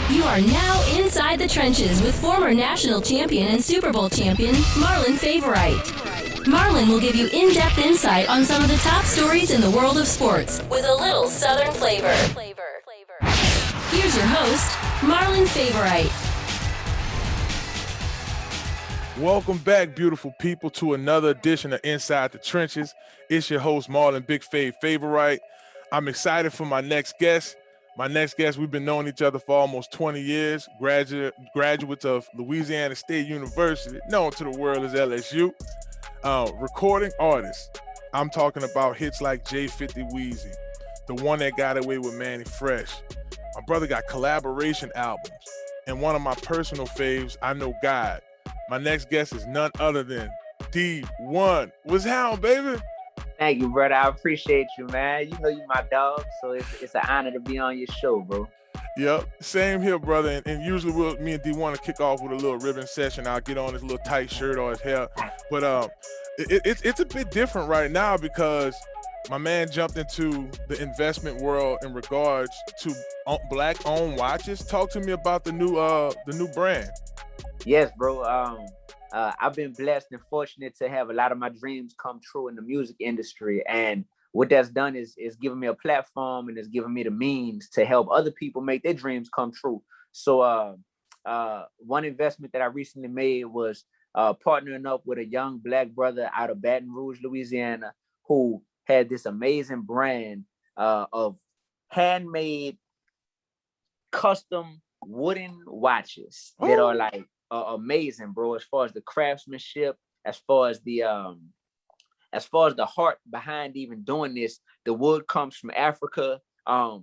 You are now inside the trenches with former national champion and Super Bowl champion, Marlon Favorite. Marlon will give you in-depth insight on some of the top stories in the world of sports with a little Southern flavor. Here's your host, Marlon Favorite. Welcome back, beautiful people, to another edition of Inside the Trenches. It's your host, Marlon Big Favorite. I'm excited for my next guest. We've been knowing each other for almost 20 years, graduates of Louisiana State University, known to the world as LSU. Recording artist. I'm talking about hits like J50 Weezy, the one that got away with Manny Fresh. My brother got collaboration albums. And one of my personal faves, I Know God. My next guest is none other than Dee-1. What's happening, baby? Thank you, brother. I appreciate you, man. You know you my dog, so it's an honor to be on your show, bro. Yep, same here, brother. And usually me and Dee-1 will kick off with a little ribbon session. I'll get on his little tight shirt or his hair. But it's a bit different right now because my man jumped into the investment world in regards to black-owned watches. Talk to me about the new brand. Yes, bro. I've been blessed and fortunate to have a lot of my dreams come true in the music industry. And what that's done is given me a platform and it's given me the means to help other people make their dreams come true. So one investment that I recently made was partnering up with a young black brother out of Baton Rouge, Louisiana, who had this amazing brand of handmade custom wooden watches that are like amazing, bro, as far as the craftsmanship, as far as the heart behind even doing this. The wood comes from Africa. I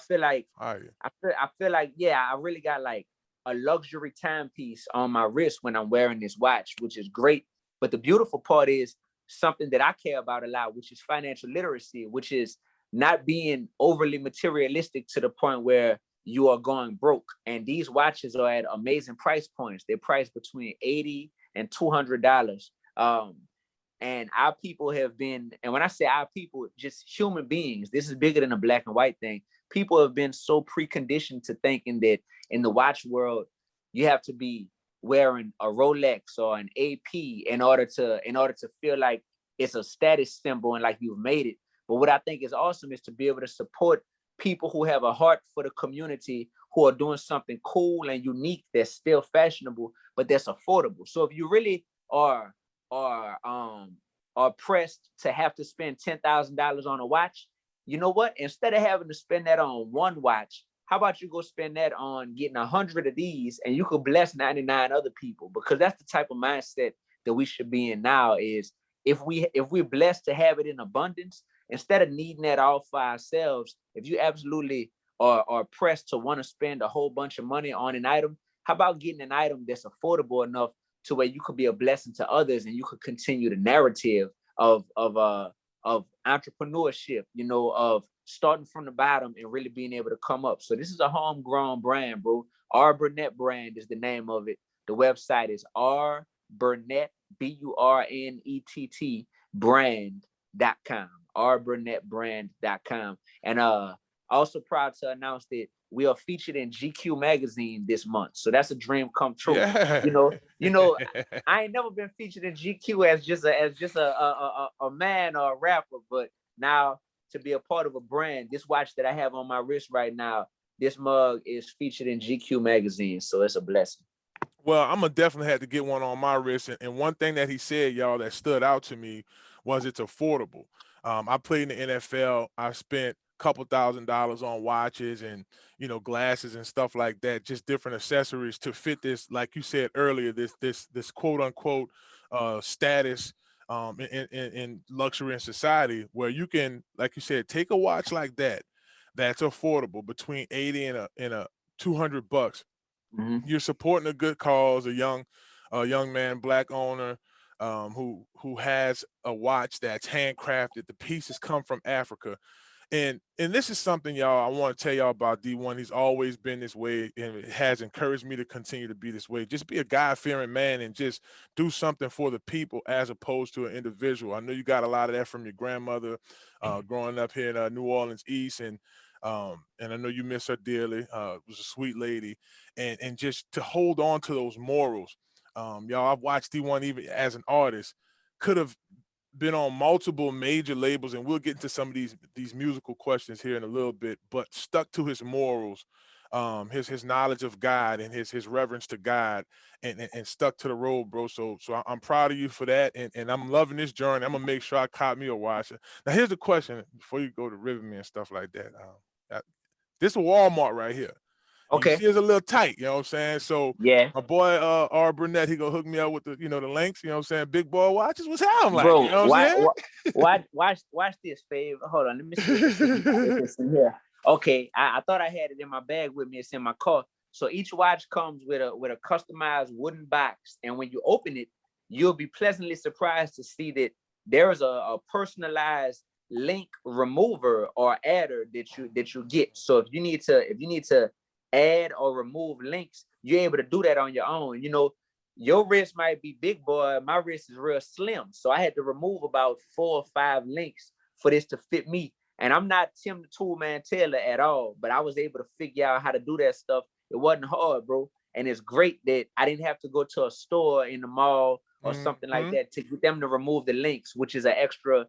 feel like I really got like a luxury timepiece on my wrist when I'm wearing this watch, which is great. But the beautiful part is something that I care about a lot, which is financial literacy, which is not being overly materialistic to the point where you are going broke. And these watches are at amazing price points. They're priced between $80 and $200. And our people have been, and when I say our people, just human beings, this is bigger than a black and white thing. People have been so preconditioned to thinking that in the watch world, you have to be wearing a Rolex or an AP in order to feel like it's a status symbol and like you've made it. But what I think is awesome is to be able to support people who have a heart for the community, who are doing something cool and unique that's still fashionable, but that's affordable. So if you really are pressed to have to spend $10,000 on a watch, you know what? Instead of having to spend that on one watch, how about you go spend that on getting 100 of these and you could bless 99 other people? Because that's the type of mindset that we should be in now. Is if we're blessed to have it in abundance, instead of needing that all for ourselves, if you absolutely are pressed to want to spend a whole bunch of money on an item, how about getting an item that's affordable enough to where you could be a blessing to others and you could continue the narrative of entrepreneurship, of starting from the bottom and really being able to come up. So this is a homegrown brand, bro. R Burnett brand is the name of it. The website is R Burnett, BURNETT brand.com. rburnettbrand.com. And also proud to announce that we are featured in GQ magazine this month. So that's a dream come true. Yeah. I ain't never been featured in GQ as just a man or a rapper, but now to be a part of a brand, this watch that I have on my wrist right now, this mug is featured in GQ magazine. So it's a blessing. Well, I'm going to definitely have to get one on my wrist. And one thing that he said, y'all, that stood out to me was it's affordable. I played in the NFL. I spent a couple $1,000s on watches and, glasses and stuff like that, just different accessories to fit this, like you said earlier, this quote unquote status in luxury and society, where you can, like you said, take a watch like that's affordable between 80 and a $200. Mm-hmm. You're supporting a good cause, a young man, black owner, who has a watch that's handcrafted. The pieces come from Africa. And this is something, y'all, I want to tell y'all about Dee-1. He's always been this way, and it has encouraged me to continue to be this way. Just be a God-fearing man and just do something for the people as opposed to an individual. I know you got a lot of that from your grandmother growing up here in New Orleans East. And And I know you miss her dearly. Was a sweet lady, and just to hold on to those morals. Y'all, I've watched Dee-1 even as an artist, could have been on multiple major labels, and we'll get into some of these musical questions here in a little bit, but stuck to his morals, his knowledge of God and his reverence to God, and stuck to the road, bro. So I'm proud of you for that, and I'm loving this journey. I'm gonna make sure I caught me a watch. Now here's the question before you go to Riverman and stuff like that. This is Walmart right here. And you Okay. see it's a little tight, you know what I'm saying? So Yeah. my boy R. Burnett, he gonna hook me up with the, the links, you know what I'm saying? Big boy watches, what's happening like? Bro, You know what I'm saying? watch this, Fave. Hold on, let me see if it's in here. Okay, I thought I had it in my bag with me. It's in my car. So each watch comes with a customized wooden box, and when you open it, you'll be pleasantly surprised to see that there is a personalized link remover or adder that you get. So if you need to add or remove links, you're able to do that on your own. Your wrist might be big, boy. My wrist is real slim. So I had to remove about 4 or 5 links for this to fit me. And I'm not Tim the Toolman Taylor at all, but I was able to figure out how to do that stuff. It wasn't hard, bro. And it's great that I didn't have to go to a store in the mall or something like that to get them to remove the links, which is an extra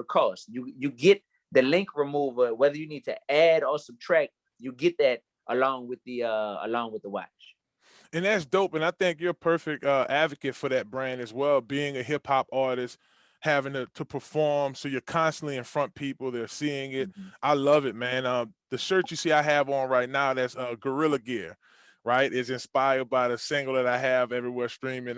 cost. You get the link remover, whether you need to add or subtract, you get that along with the watch. And that's dope. And I think you're a perfect advocate for that brand as well, being a hip hop artist, having to perform. So you're constantly in front people. They're seeing it. I love it, man. The shirt you see I have on right now, that's Gorilla Gear, right? Is inspired by the single that I have everywhere streaming,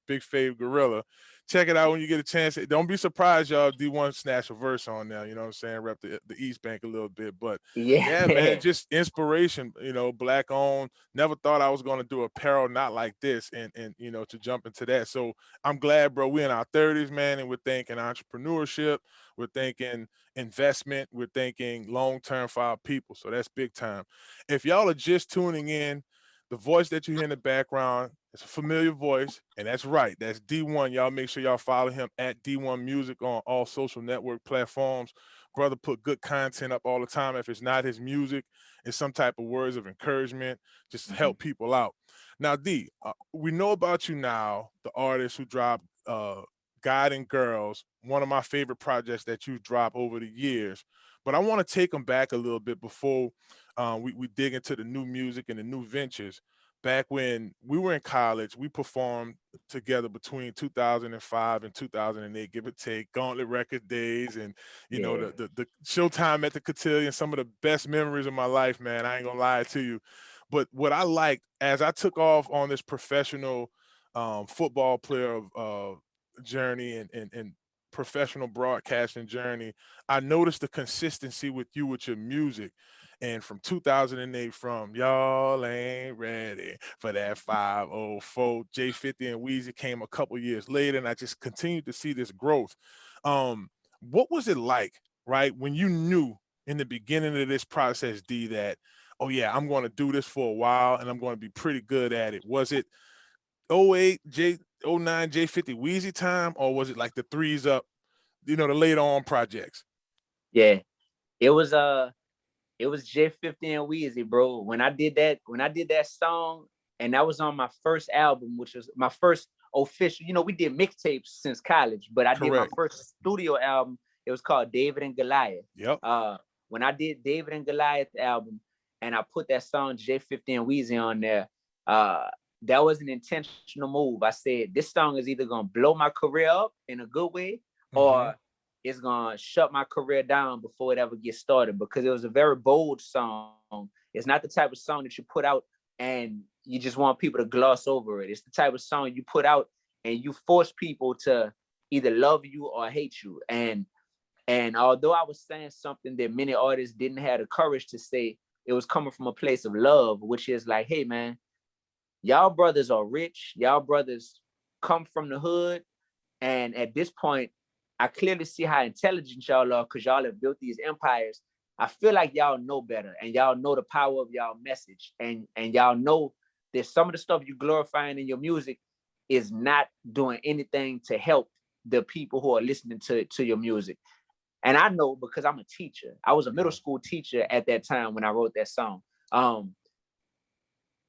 Big Fave Gorilla. Check it out when you get a chance. Don't be surprised, y'all. Dee-1 snatch a verse on there. You know what I'm saying? Rep the East Bank a little bit. But yeah, man, just inspiration, Black owned. Never thought I was gonna do apparel not like this and to jump into that. So I'm glad, bro. We're in our 30s, man, and we're thinking entrepreneurship, we're thinking investment, we're thinking long-term for our people. So that's big time. If y'all are just tuning in, the voice that you hear in the background is a familiar voice, and that's right. That's Dee-1. Y'all make sure y'all follow him at Dee-1 Music on all social network platforms. Brother put good content up all the time. If it's not his music, it's some type of words of encouragement, just to help people out. Now, D, we know about you now, the artist who dropped God and Girls, one of my favorite projects that you've dropped over the years. But I want to take them back a little bit before we dig into the new music and the new ventures. Back when we were in college, we performed together between 2005 and 2008, give or take, Gauntlet Record days, and the showtime at the Cotillion. Some of the best memories of my life, man. I ain't gonna lie to you. But what I liked as I took off on this professional football player journey and professional broadcasting journey, I noticed the consistency with you with your music. And from 2008, from y'all ain't ready for that 504, J50 and Weezy came a couple years later, and I just continued to see this growth. What was it like, right, when you knew in the beginning of this process, D, that, oh yeah, I'm going to do this for a while and I'm going to be pretty good at it? Was it 08, 09, J50 Weezy time, or was it like the threes up, the later on projects? Yeah, it was J50 and Weezy, bro. When I did that song, and that was on my first album, which was my first official. We did mixtapes since college, but I did my first studio album. It was called David and Goliath. Yep. When I did David and Goliath album, and I put that song J50 and Weezy on there, that was an intentional move. I said, this song is either gonna blow my career up in a good way, or it's gonna shut my career down before it ever gets started, because it was a very bold song. It's not the type of song that you put out and you just want people to gloss over it. It's the type of song you put out and you force people to either love you or hate you. And although I was saying something that many artists didn't have the courage to say, it was coming from a place of love, which is like, hey man, y'all brothers are rich. Y'all brothers come from the hood. And at this point, I clearly see how intelligent y'all are, because y'all have built these empires. I feel like y'all know better, and y'all know the power of y'all message, and y'all know that some of the stuff you glorifying in your music is not doing anything to help the people who are listening to your music. And I know because I'm a teacher. I was a middle school teacher at that time when I wrote that song.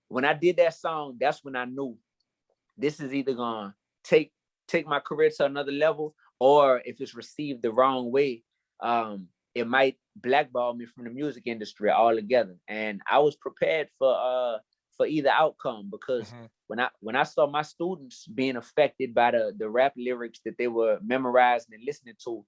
When I did that song, that's when I knew this is either gonna take my career to another level, or if it's received the wrong way, it might blackball me from the music industry altogether. And I was prepared for either outcome, because when I saw my students being affected by the rap lyrics that they were memorizing and listening to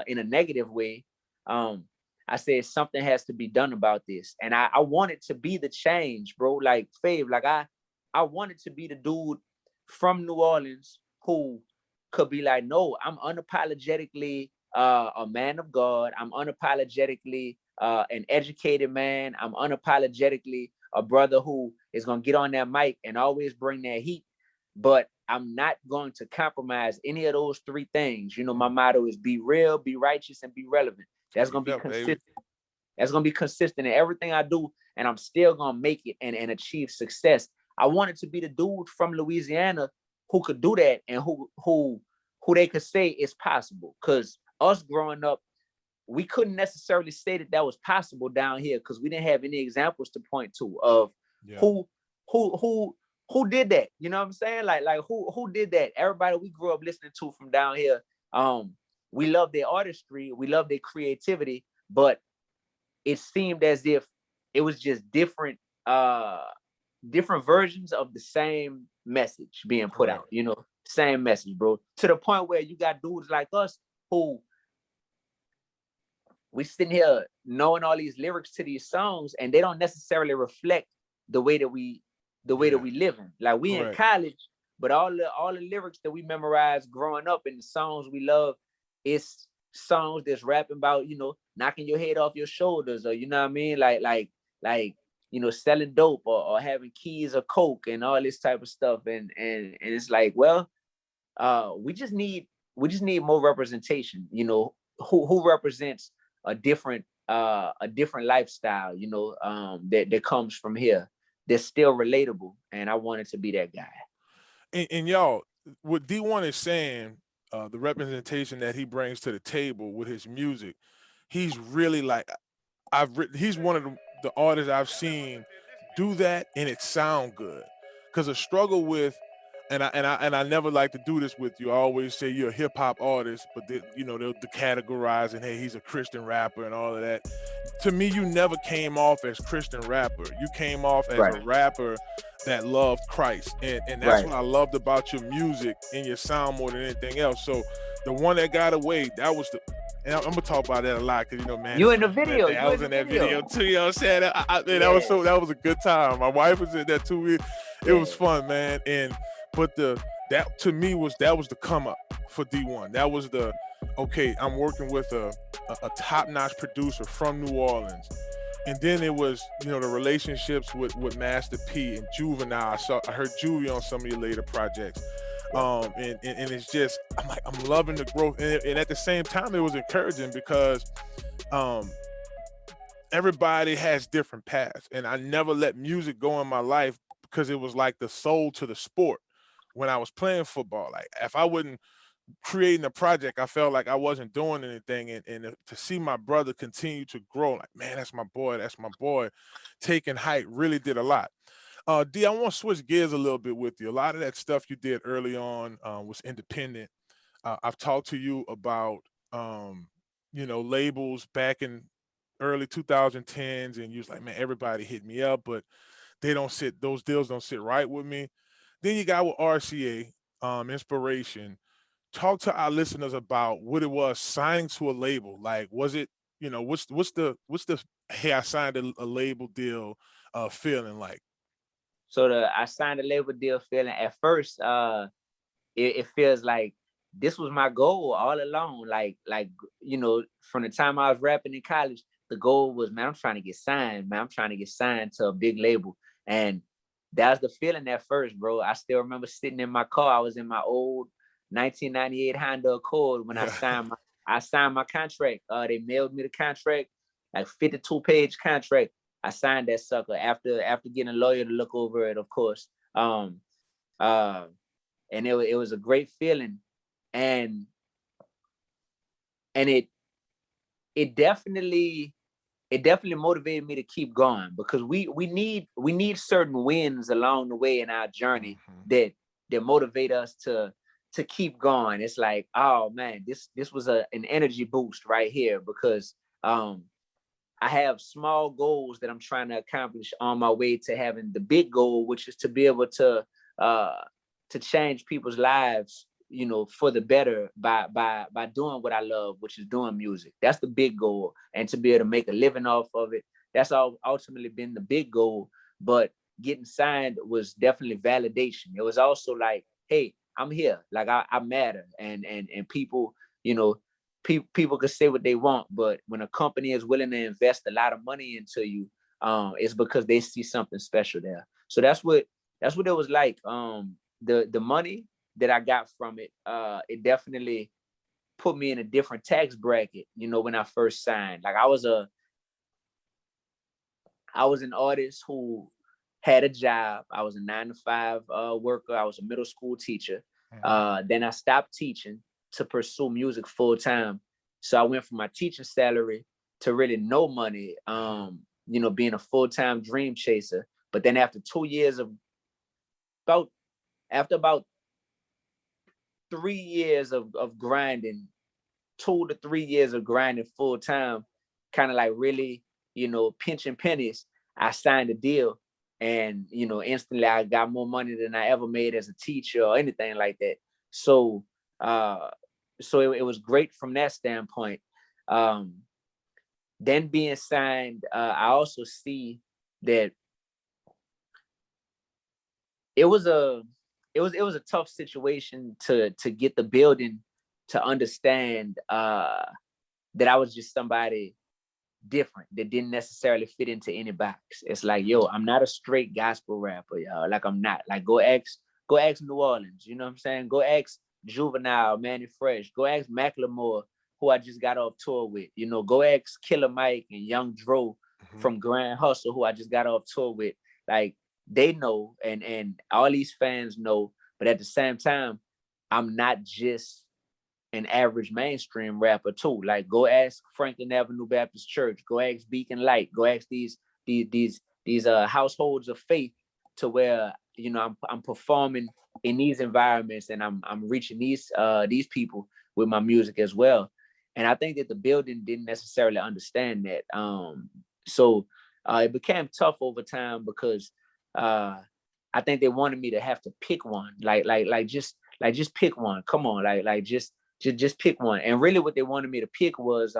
in a negative way, I said something has to be done about this. And I wanted to be the change, bro. Like Fave, like I wanted to be the dude from New Orleans who could be like, no, I'm unapologetically a man of God. I'm unapologetically an educated man. I'm unapologetically a brother who is going to get on that mic and always bring that heat. But I'm not going to compromise any of those three things. You know, my motto is be real, be righteous, and be relevant. That's going to be consistent. Baby. That's going to be consistent in everything I do. And I'm still going to make it and achieve success. I wanted to be the dude from Louisiana who could do that, and who they could say it's possible. Because us growing up, we couldn't necessarily say that was possible down here, because we didn't have any examples to point to of who did that. You know what I'm saying? Like who did that? Everybody we grew up listening to from down here, we love their artistry, we love their creativity, but it seemed as if it was just different versions of the same message being put out, you know, same message, bro. To the point where you got dudes like us who we sitting here knowing all these lyrics to these songs, and they don't necessarily reflect the way that we live in. Like we in college, but all the lyrics that we memorized growing up and the songs we love, it's songs that's rapping about, you know, knocking your head off your shoulders, or you know what I mean, like you know, selling dope, or having keys or coke and all this type of stuff. And it's like, well, we just need more representation, you know, who represents a different lifestyle, you know, that comes from here, that's still relatable. And I wanted to be that guy. And y'all, what Dee-1 is saying, the representation that he brings to the table with his music, he's really like, he's one of the artists I've seen do that, and it sound good. Because a struggle with, and I never like to do this with you. I always say you're a hip hop artist, but you know, they'll categorize, and hey, he's a Christian rapper and all of that. To me, you never came off as Christian rapper. You came off as a rapper that loved Christ, and that's what I loved about your music and your sound more than anything else. So the one that got away, that was the. And I'm gonna talk about that a lot, because you know, man, you in the video. I was in that video too. You know what I'm saying? That was a good time. My wife was in that too. It was fun, man. But that to me was the come up for Dee-1. That was the okay. I'm working with a top-notch producer from New Orleans, and then it was, you know, the relationships with Master P and Juvenile. I heard Juvie on some of your later projects. And it's just, I'm loving the growth, and at the same time it was encouraging, because everybody has different paths, and I never let music go in my life, because it was like the soul to the sport. When I was playing football, like if I wasn't creating a project, I felt like I wasn't doing anything, and to see my brother continue to grow, like, man, that's my boy, taking height, really did a lot. D, I want to switch gears a little bit with you. A lot of that stuff you did early on was independent. I've talked to you about, you know, labels back in early 2010s, and you was like, man, everybody hit me up, but those deals don't sit right with me. Then you got with RCA, Inspiration. Talk to our listeners about what it was signing to a label. Like, was it, you know, what's the hey, I signed a label deal feeling like? So I signed a label deal feeling, at first, it feels like this was my goal all along. Like, you know, from the time I was rapping in college, the goal was, man, I'm trying to get signed, man. I'm trying to get signed to a big label. And that was the feeling at first, bro. I still remember sitting in my car. I was in my old 1998 Honda Accord when I signed my contract. They mailed me the contract, like 52-page contract. I signed that sucker after getting a lawyer to look over it, of course. And it was a great feeling, and it it definitely motivated me to keep going, because we need certain wins along the way in our journey that motivate us to keep going. It's like, oh man, this was an energy boost right here, because I have small goals that I'm trying to accomplish on my way to having the big goal, which is to be able to change people's lives, you know, for the better by doing what I love, which is doing music. That's the big goal. And to be able to make a living off of it, that's all ultimately been the big goal. But getting signed was definitely validation. It was also like, hey, I'm here, like I matter, and people, you know, people can say what they want, but when a company is willing to invest a lot of money into you, it's because they see something special there. So that's what it was like. The money that I got from it, it definitely put me in a different tax bracket. You know, when I first signed, like I was an artist who had a job. I was a 9-to-5 worker. I was a middle school teacher. Then I stopped teaching to pursue music full time. So I went from my teaching salary to really no money, you know, being a full-time dream chaser. But then after 2 years of about 3 years of grinding, 2 to 3 years of grinding full time, kind of like really, you know, pinching pennies, I signed a deal. And, you know, instantly I got more money than I ever made as a teacher or anything like that. So, it was great from that standpoint. Then being signed, I also see that it was a tough situation to get the building to understand that I was just somebody different that didn't necessarily fit into any box. It's like, yo, I'm not a straight gospel rapper, y'all. Like, I'm not. Like, go ask New Orleans, you know what I'm saying? Go ask Juvenile, Manny Fresh. Go ask Macklemore, who I just got off tour with. You know, go ask Killer Mike and Young Dro from Grand Hustle, who I just got off tour with. Like, they know, and all these fans know, but at the same time, I'm not just an average mainstream rapper too. Like, go ask Franklin Avenue Baptist Church, go ask Beacon Light, go ask these households of faith, to where, you know, I'm performing in these environments, and I'm reaching these people with my music as well. And I think that the building didn't necessarily understand that. So it became tough over time, because I think they wanted me to have to pick one, just pick one. Come on, just pick one. And really what they wanted me to pick was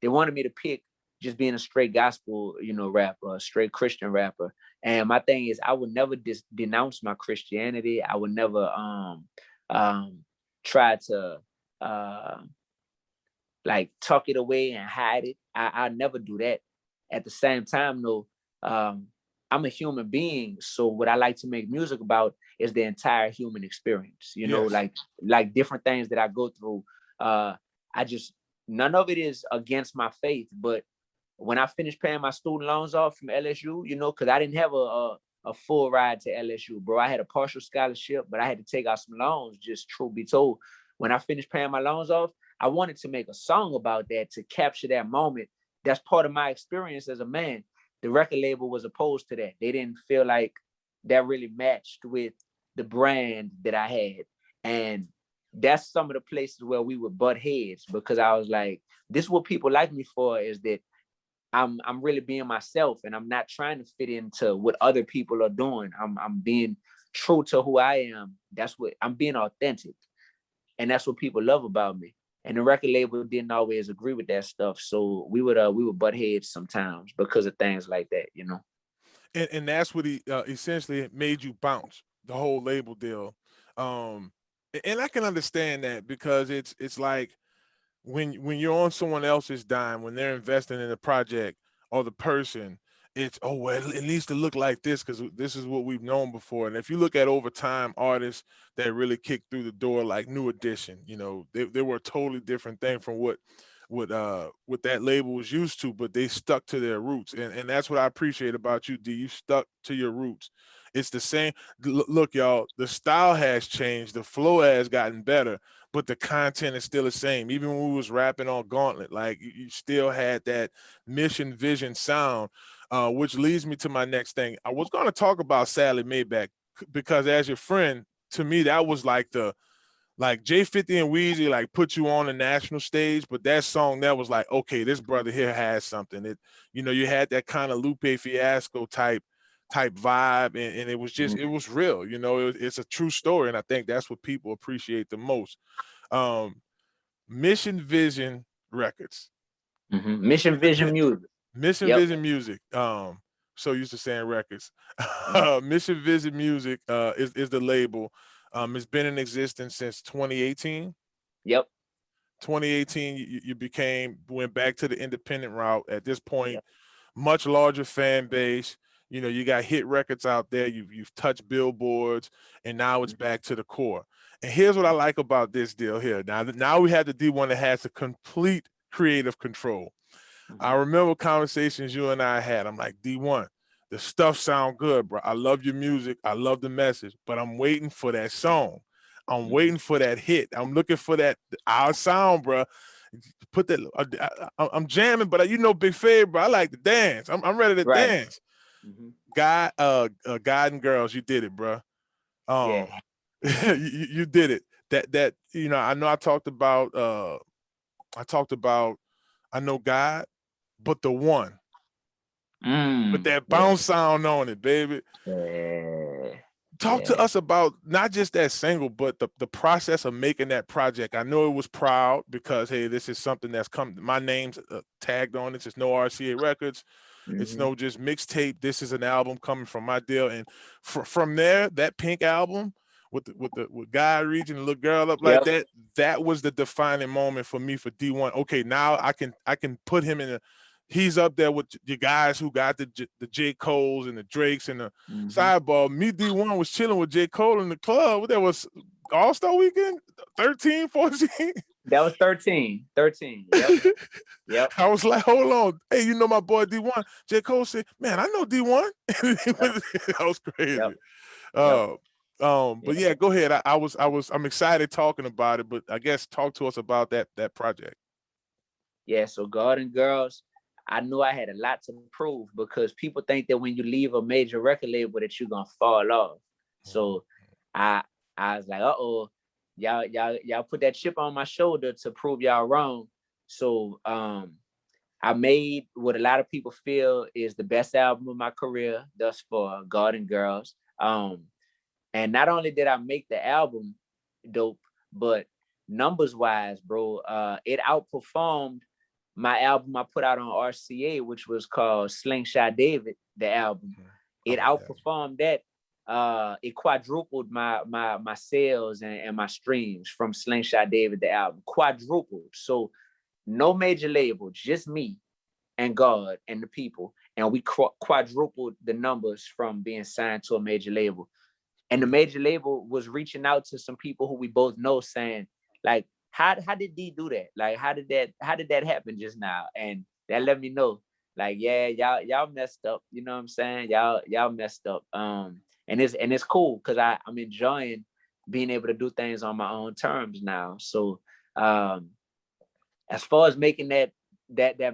they wanted me to pick just being a straight gospel, you know, rapper, a straight Christian rapper. And my thing is, I would never denounce my Christianity. I would never try to like tuck it away and hide it. I never do that. At the same time, though, I'm a human being. So what I like to make music about is the entire human experience, you know, like different things that I go through. None of it is against my faith, but when I finished paying my student loans off from LSU, you know, cause I didn't have a full ride to LSU, bro. I had a partial scholarship, but I had to take out some loans, just truth be told. When I finished paying my loans off, I wanted to make a song about that, to capture that moment. That's part of my experience as a man. The record label was opposed to that. They didn't feel like that really matched with the brand that I had. And that's some of the places where we would butt heads, because I was like, this is what people like me for, is that I'm really being myself, and I'm not trying to fit into what other people are doing. I'm being true to who I am. That's what I'm being authentic. And that's what people love about me. And the record label didn't always agree with that stuff. So we would butt heads sometimes because of things like that, you know. And that's what he essentially made you bounce, the whole label deal. And I can understand that, because it's like when you're on someone else's dime, when they're investing in the project or the person, it's, oh well, it needs to look like this because this is what we've known before. And if you look at over time artists that really kicked through the door, like New Edition, you know, they were a totally different thing from what what that label was used to, but they stuck to their roots. And that's what I appreciate about you, D. You stuck to your roots. It's the same. Look, y'all, the style has changed, the flow has gotten better, but the content is still the same. Even when we was rapping on Gauntlet, like you still had that mission vision sound, which leads me to my next thing. I was going to talk about Sally Maybach because as your friend, to me, that was like J50 and Weezy like put you on the national stage, but that song that was like, okay, this brother here has something. It, you had that kind of Lupe Fiasco type vibe, and it was just, it was real. It's a true story, and I think that's what people appreciate the most. Mission Vision Records. Mission Vision Music. Mission Vision Music. So used to saying records. Mission Vision Music is the label. It's been in existence since 2018. Yep. 2018, you went back to the independent route. At this point, much larger fan base. You got hit records out there. You've touched billboards, and now it's back to the core. And here's what I like about this deal here. Now we have the D1 that has the complete creative control. I remember conversations you and I had. I'm like, D1, the stuff sound good, bro. I love your music. I love the message, but I'm waiting for that song. I'm waiting for that hit. I'm looking for that our sound, bro. Put that. I'm jamming, but Big Fave, bro. I like to dance. I'm ready to dance. God and Girls, you did it, bro. You did it. That I know I talked about. I know God, but the one with that bounce sound on it, baby. Talk to us about not just that single, but the process of making that project. I know it was proud because, hey, this is something that's come. My name's tagged on it. It's no RCA Records. It's no just mixtape. This is an album coming from my deal. And from there, that Pink album with God Region and Little Girl Up like that, that was the defining moment for me for D1. Okay, now I can put him in he's up there with the guys who got the J. Coles and the Drakes and the Sideball. Me, D1 was chilling with J. Cole in the club. That was All-Star Weekend, 13, 14. That was 13. Yep. I was like, hold on. Hey, my boy D1. J. Cole said, man, I know D1. That was crazy. But yeah, go ahead. I'm excited talking about it, but I guess talk to us about that project. Yeah, so God and Girls, I knew I had a lot to prove because people think that when you leave a major record label that you're gonna fall off. So I was like, y'all put that chip on my shoulder to prove y'all wrong. So I made what a lot of people feel is the best album of my career thus far, God and Girls. And not only did I make the album dope, but numbers wise, bro, it outperformed my album I put out on RCA, which was called Slingshot David, the album. It outperformed that. It quadrupled my sales and my streams from Slingshot David, the album. Quadrupled. So no major label, just me and God and the people. And we quadrupled the numbers from being signed to a major label. And the major label was reaching out to some people who we both know saying, like, how did D do that? Like, how did that happen just now? And that let me know, like, yeah, y'all messed up. You know what I'm saying? Y'all messed up. And it's cool because I'm enjoying being able to do things on my own terms now. So as far as making that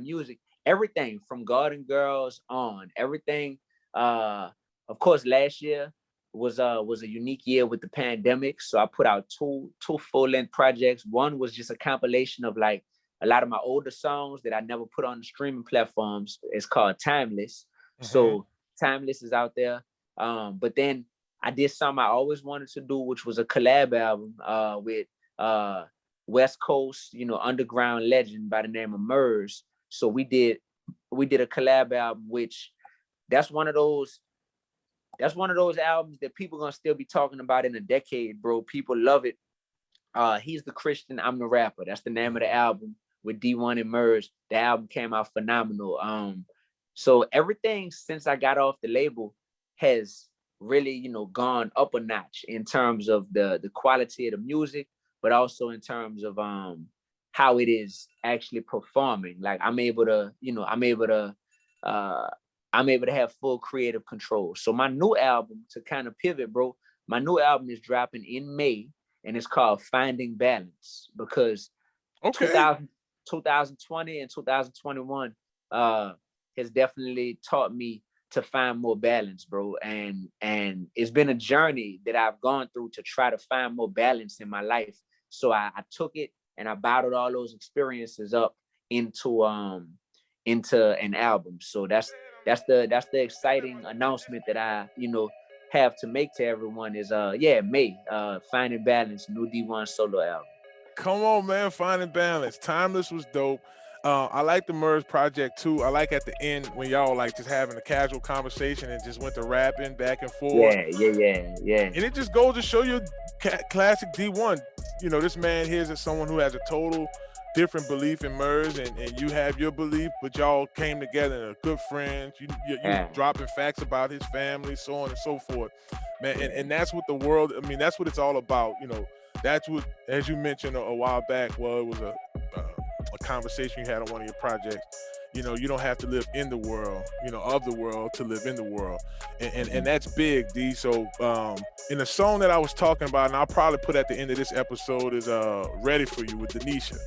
music, everything from God and Girls on, everything, of course, last year was a unique year with the pandemic. So I put out two full-length projects. One was just a compilation of like a lot of my older songs that I never put on the streaming platforms. It's called Timeless. So Timeless is out there. But then I did something I always wanted to do, which was a collab album with West Coast, underground legend by the name of Murs. So we did a collab album, which that's one of those albums that people gonna still be talking about in a decade, bro. People love it. He's the Christian, I'm the rapper. That's the name of the album with D1 and Murs. The album came out phenomenal. So everything since I got off the label has really, gone up a notch in terms of the quality of the music, but also in terms of how it is actually performing. Like I'm able to have full creative control. So my new album, to kind of pivot, bro, my new album is dropping in May, and it's called Finding Balance, because 2020 and 2021 has definitely taught me to find more balance, bro. And it's been a journey that I've gone through to try to find more balance in my life. So I took it and I bottled all those experiences up into an album. So that's the exciting announcement that I, have to make to everyone is May, Finding Balance, new D1 solo album. Come on, man, Finding Balance. Timeless was dope. I like the Merge project too. I like at the end when y'all like just having a casual conversation and just went to rapping back and forth. Yeah. And it just goes to show you classic D1. This man here is someone who has a total different belief in Merge, and you have your belief, but y'all came together and are good friends. You dropping facts about his family, so on and so forth, man. And that's what the world. I mean, that's what it's all about. That's what, as you mentioned a while back. Well, it was a conversation you had on one of your projects. You don't have to live in the world, of the world to live in the world, and that's big, D. So in the song that I was talking about, and I'll probably put at the end of this episode, is "Ready for You" with Denisha.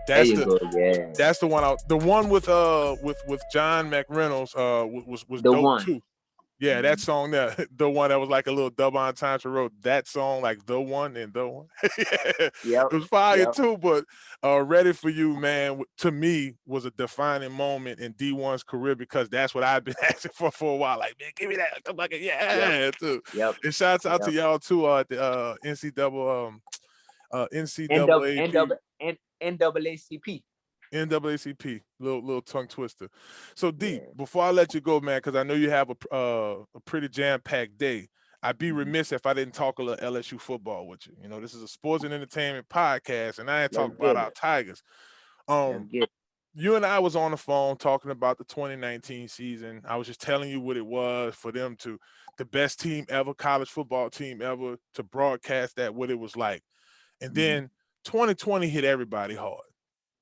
That's the one. The one with John McReynolds was the dope one. too. Yeah, that song there, the one that was like a little double entendre, wrote that song, like the one and the one. It was fire too. But "Ready for You," man, to me was a defining moment in D1's career, because that's what I've been asking for a while. Like, man, give me that. I'm like, too. And shouts out to y'all too at the NAACP, little tongue twister. So D, before I let you go, man, because I know you have a pretty jam-packed day, I'd be remiss if I didn't talk a little LSU football with you. This is a sports and entertainment podcast, and I ain't talking about our Tigers. You and I was on the phone talking about the 2019 season. I was just telling you what it was for them the best team ever, college football team ever, to broadcast that, what it was like. And then 2020 hit everybody hard.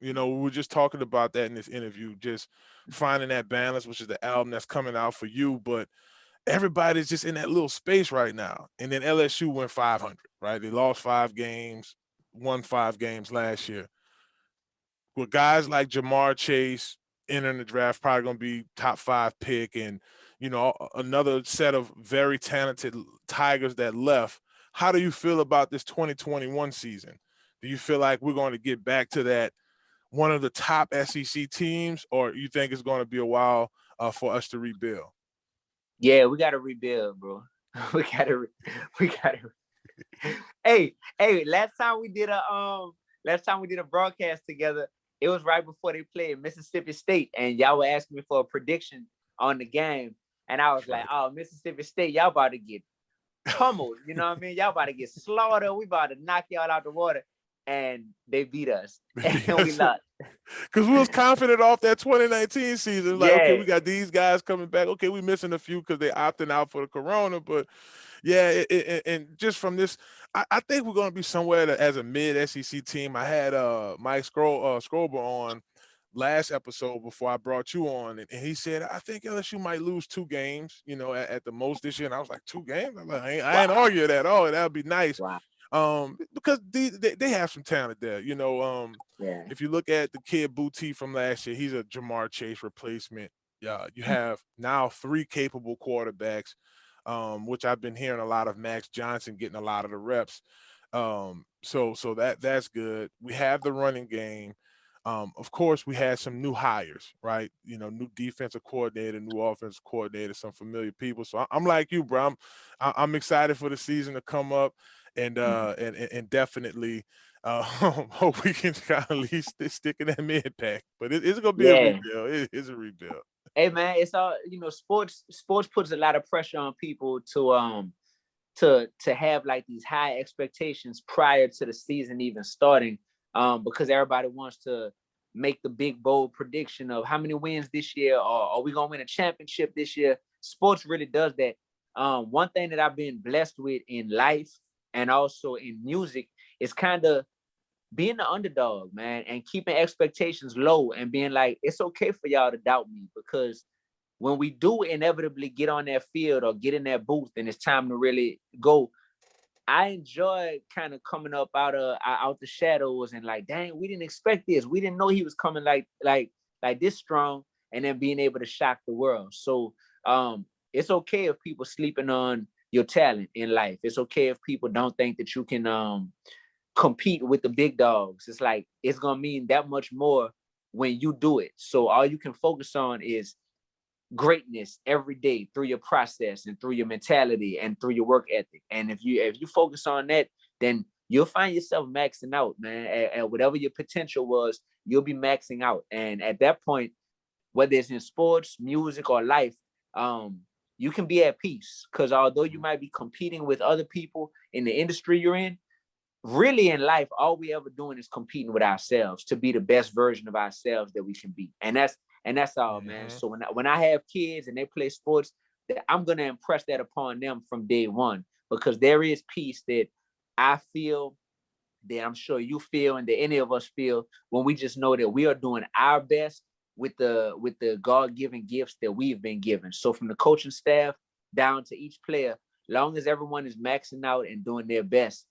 We were just talking about that in this interview, just finding that balance, which is the album that's coming out for you. But everybody's just in that little space right now. And then LSU went 500, right? They lost 5 games, won 5 games last year. With guys like Jamar Chase entering the draft, probably going to be top 5 pick, and, another set of very talented Tigers that left. How do you feel about this 2021 season? Do you feel like we're going to get back to that, one of the top SEC teams, or you think it's going to be a while for us to rebuild? Yeah, we got to rebuild, bro. we got to. Hey, last time we did a broadcast together, it was right before they played Mississippi State, and y'all were asking me for a prediction on the game, and I was like, "Oh, Mississippi State, y'all about to get pummeled." You know what I mean? Y'all about to get slaughtered. We about to knock y'all out the water. And they beat us, and we lost. Because we was confident off that 2019 season. Like, okay, we got these guys coming back. Okay, we missing a few because they opting out for the corona. But yeah, and just from this, I think we're going to be somewhere as a mid SEC team. I had Mike Scrober on last episode before I brought you on, and he said, I think LSU might lose 2 games, at the most this year. And I was like, 2 games? I'm like, I ain't arguing that. Oh, that would be nice. Wow. Because they have some talent there. If you look at the kid Booty from last year, he's a Jamar Chase replacement. You have now 3 capable quarterbacks, which I've been hearing a lot of Max Johnson getting a lot of the reps. So that's good. We have the running game. Of course, we had some new hires, right? New defensive coordinator, new offensive coordinator, some familiar people. So I'm like you, bro. I'm excited for the season to come up. And definitely hope we can kind of at least stick in that mid pack. But it's gonna be a rebuild. It is a rebuild. Hey man, it's all sports puts a lot of pressure on people to have like these high expectations prior to the season even starting. Because everybody wants to make the big bold prediction of how many wins this year, or are we gonna win a championship this year? Sports really does that. One thing that I've been blessed with in life and also in music is kind of being the underdog, man, and keeping expectations low and being like, it's okay for y'all to doubt me, because when we do inevitably get on that field or get in that booth and it's time to really go, I enjoy kind of coming up out the shadows and like, dang, we didn't expect this. We didn't know he was coming like this strong, and then being able to shock the world. So it's okay if people sleeping on your talent in life. It's okay if people don't think that you can compete with the big dogs. It's like, it's gonna mean that much more when you do it. So all you can focus on is greatness every day through your process and through your mentality and through your work ethic. And if you focus on that, then you'll find yourself maxing out, man. And whatever your potential was, you'll be maxing out. And at that point, whether it's in sports, music, or life, you can be at peace. Because although you might be competing with other people in the industry you're in, really in life, all we ever doing is competing with ourselves to be the best version of ourselves that we can be. And that's all, man. So when I have kids and they play sports, I'm gonna impress that upon them from day one, because there is peace that I feel, that I'm sure you feel, and that any of us feel, when we just know that we are doing our best with the God-given gifts that we've been given. So from the coaching staff down to each player, long as everyone is maxing out and doing their best,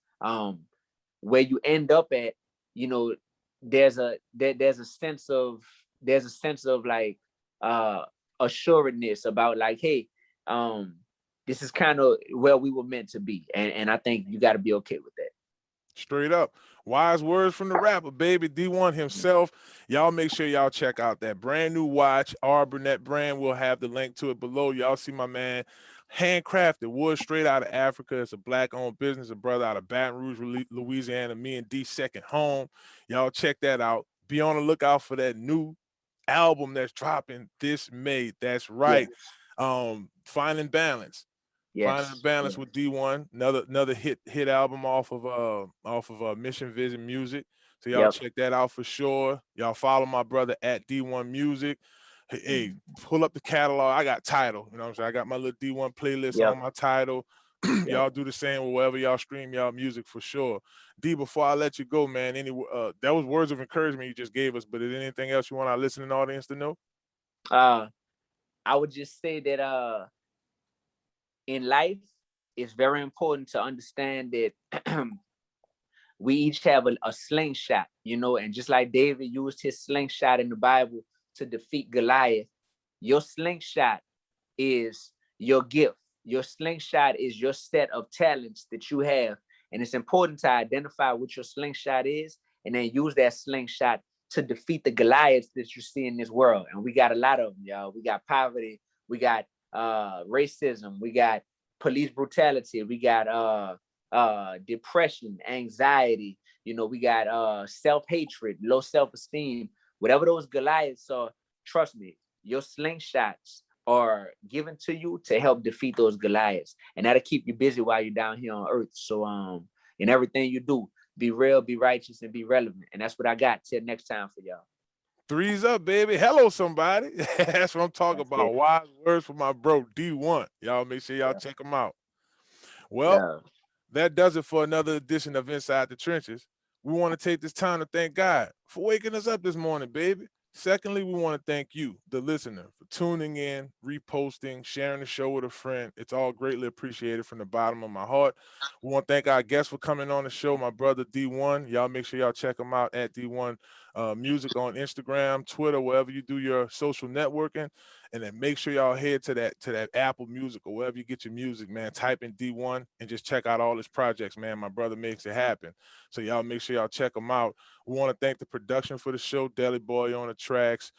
where you end up at, you know, there's a sense of like assuredness about like, hey, this is kind of where we were meant to be, and I think you got to be okay with that. Straight up. Wise words from the rapper, baby. D1 himself. Y'all make sure y'all check out that brand new watch, R Burnett brand. We'll have the link to it below. Y'all see my man, handcrafted wood straight out of Africa. It's a black-owned business, a brother out of Baton Rouge, Louisiana, me and D second home. Y'all check that out. Be on the lookout for that new album that's dropping this May. That's right. Yes. Finding Balance. Yes. Finding Balance with D1, another hit album off of Mission Vision Music. So y'all check that out for sure. Y'all follow my brother at D1 Music. Hey, pull up the catalog. I got Tidal. You know what I'm saying? I got my little D1 playlist on my Tidal. Y'all do the same wherever y'all stream y'all music for sure. D, before I let you go, man, that was words of encouragement you just gave us, but is there anything else you want our listening audience to know? I would just say that in life, it's very important to understand that we each have a slingshot, you know, and just like David used his slingshot in the Bible to defeat Goliath, your slingshot is your gift. Your slingshot is your set of talents that you have. And it's important to identify what your slingshot is and then use that slingshot to defeat the Goliaths that you see in this world. And we got a lot of them, y'all. We got poverty, we got racism, we got police brutality, we got depression, anxiety, you know, we got self-hatred, low self-esteem. Whatever those Goliaths are, trust me, your slingshots are given to you to help defeat those Goliaths, and that'll keep you busy while you're down here on earth. So in everything you do, be real, be righteous, and be relevant. And that's what I got. Till next time for y'all. Threes up, baby. Hello, somebody. That's what I'm talking about. Wise words from my bro, D1. Y'all make sure y'all check him out. Well, that does it for another edition of Inside the Trenches. We want to take this time to thank God for waking us up this morning, baby. Secondly, we want to thank you, the listener, for tuning in, reposting, sharing the show with a friend. It's all greatly appreciated from the bottom of my heart. We want to thank our guests for coming on the show, my brother D1. Y'all make sure y'all check him out at D1 Music on Instagram, Twitter, wherever you do your social networking. And then make sure y'all head to that Apple Music or wherever you get your music, man. Type in D1 and just check out all his projects, man. My brother makes it happen. So y'all make sure y'all check him out. We want to thank the production for the show, Deli Boy on the tracks,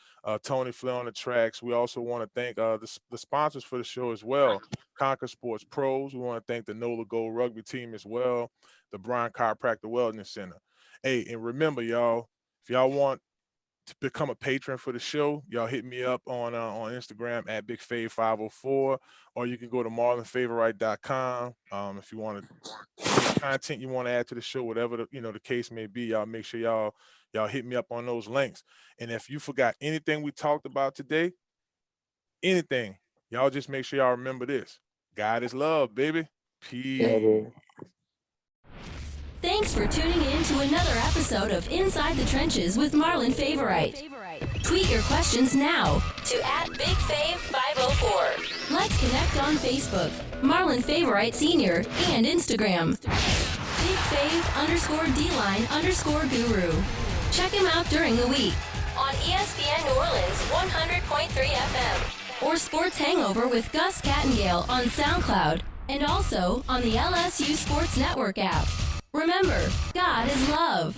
Tony Flair on the tracks. We also want to thank the sponsors for the show as well. Conquer Sports Pros. We want to thank the NOLA Gold Rugby team as well, the Brian Chiropractor Wellness Center. Hey, and remember, y'all, if y'all want to become a patron for the show, y'all hit me up on Instagram at BigFave504, or you can go to marlonfavorite.com. If you want to content you want to add to the show, whatever the case may be, y'all make sure y'all hit me up on those links. And if you forgot anything we talked about today, anything, y'all just make sure y'all remember this: God is love, baby. Peace. Thanks for tuning in to another episode of Inside the Trenches with Marlon Favorite. Tweet your questions now to @BigFave504. Let's connect on Facebook, Marlon Favorite Senior, and Instagram, BigFave_D-line_guru. Check him out during the week on ESPN New Orleans 100.3 FM or Sports Hangover with Gus Kattengale on SoundCloud and also on the LSU Sports Network app. Remember, God is love.